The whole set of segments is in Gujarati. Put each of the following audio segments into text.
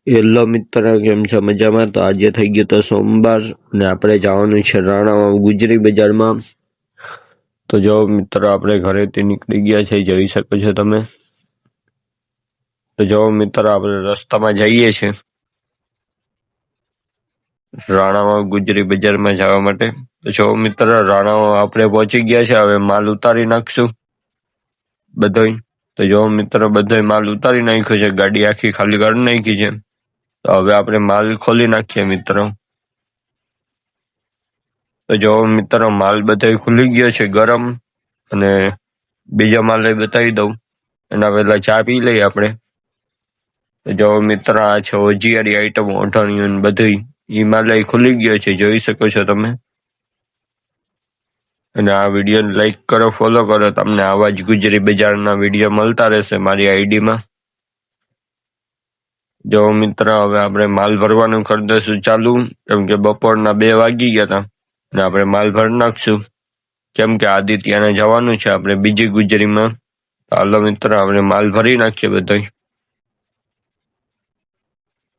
હેલો મિત્ર, કેમ છો? મજામાં? તો આજે થઈ ગયો તો સોમવાર અને આપણે જવાનું છે રાણામાં ગુજરી બજારમાં. તો જો મિત્રો, આપણે ઘરેથી નીકળી ગયા છે, જોઈ શકો છો તમે. તો જો મિત્રો, આપણે રસ્તામાં જઈએ છીએ રાણામાં ગુજરી બજારમાં જવા માટે. તો જો મિત્ર, રાણામાં આપણે પહોંચી ગયા છે. હવે માલ ઉતારી નાખશું બધોય. તો જો મિત્રો, બધોય માલ ઉતારી નાખ્યો છે, ગાડી આખી ખાલી કરી નાખી છે. તો હવે આપણે માલ ખોલી નાખીએ મિત્રો. તો જો મિત્રો, માલ બધો ખુલી ગયો છે ગરમ. અને બીજા માલ બતાવી દઉં એના પહેલા ચા પી લઈએ આપણે. તો જો મિત્ર, આ છે ઓજીયારી આઈટમ, ઓઢાણ્યું બધું એ માલ ખુલી ગયો છે, જોઈ શકો છો તમે. અને આ વિડીયોને લાઈક કરો, ફોલો કરો, તમને આવા જ ગુજરી બજારના વિડીયો મળતા રહેશે મારી આઈડીમાં. જો મિત્ર, હવે આપણે માલ ભરવાનું કરી દઈશું ચાલુ, કેમ કે બપોરના 2 વાગી ગયા હતા. અને આપણે માલ ભરી નાખશું, કેમ કે આદિત્યને જવાનું છે આપણે બીજી ગુજરીમાં. હાલો મિત્ર, આપણે માલ ભરી નાખીએ બધો.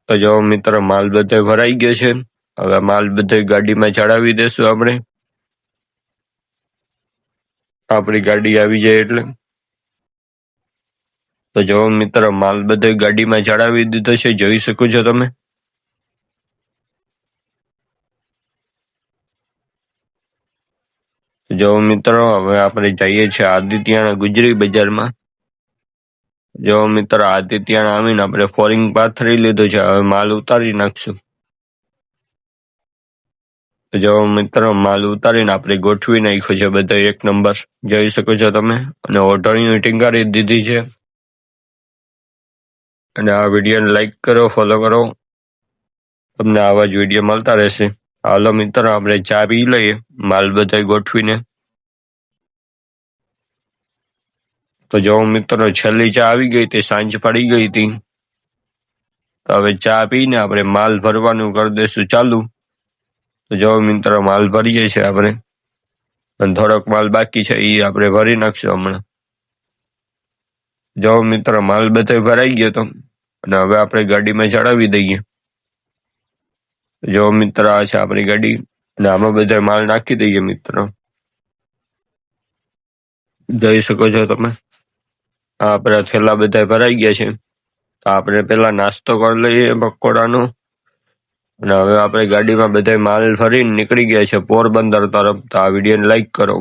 તો જો મિત્ર, માલ બધો ભરાઈ ગયો છે. હવે માલ બધો ગાડીમાં ચડાવી દેશું આપણે, આપણી ગાડી આવી જાય એટલે. તો જો મિત્ર, માલ બધો ગાડીમાં ચડાવી દીધો છે, જોઈ શકો છો તમે. જો મિત્રો, હવે આપણે જઈએ છીએ આદિત્યના ગુજરી બજારમાં. જો મિત્રો, આદિત્યના આવીને આપણે ફોરિંગ પાથરી લીધું છે, હવે માલ ઉતારી નાખશું. જો મિત્રો, માલ ઉતારીને આપણે ગોઠવી નાખ્યો છે બધો 1 નંબર, જોઈ શકો છો તમે. અને ઓઢાણીઓ ટીંગારી દીધી છે. અને આ વિડીયોને લાઈક કરો, ફોલો કરો, તમને આવા જ વિડીયો મળતા રહેશે. હાલો મિત્રો, આપણે ચા પી લઈએ માલ બધા ગોઠવીને. તો જો મિત્રો, છેલ્લી ચા આવી ગઈ હતી, સાંજ પડી ગઈ હતી. તો હવે ચા પીને આપણે માલ ભરવાનું કરી દઈશું ચાલુ. તો જો મિત્રો, માલ ભરીએ છીએ આપણે, અને થોડોક માલ બાકી છે એ આપણે ભરી નાખશું હમણાં. જો મિત્રો, માલ બધો ભરાઈ ગયો તો, અને હવે આપણે ગાડીમાં ચડાવી દઈએ. જો મિત્ર, આ છે આપણી ગાડી, અને આમાં બધો માલ નાખી દઈએ મિત્રો, જોઈ શકો છો તમે. આપણા થેલા બધા ભરાઈ ગયા છે. તો આપણે પેલા નાસ્તો કરી લઈએ પકોડાનો. અને હવે આપણે ગાડીમાં બધા માલ ભરીને નીકળી ગયા છે પોરબંદર તરફ. તો આ વિડીયોને લાઈક કરો.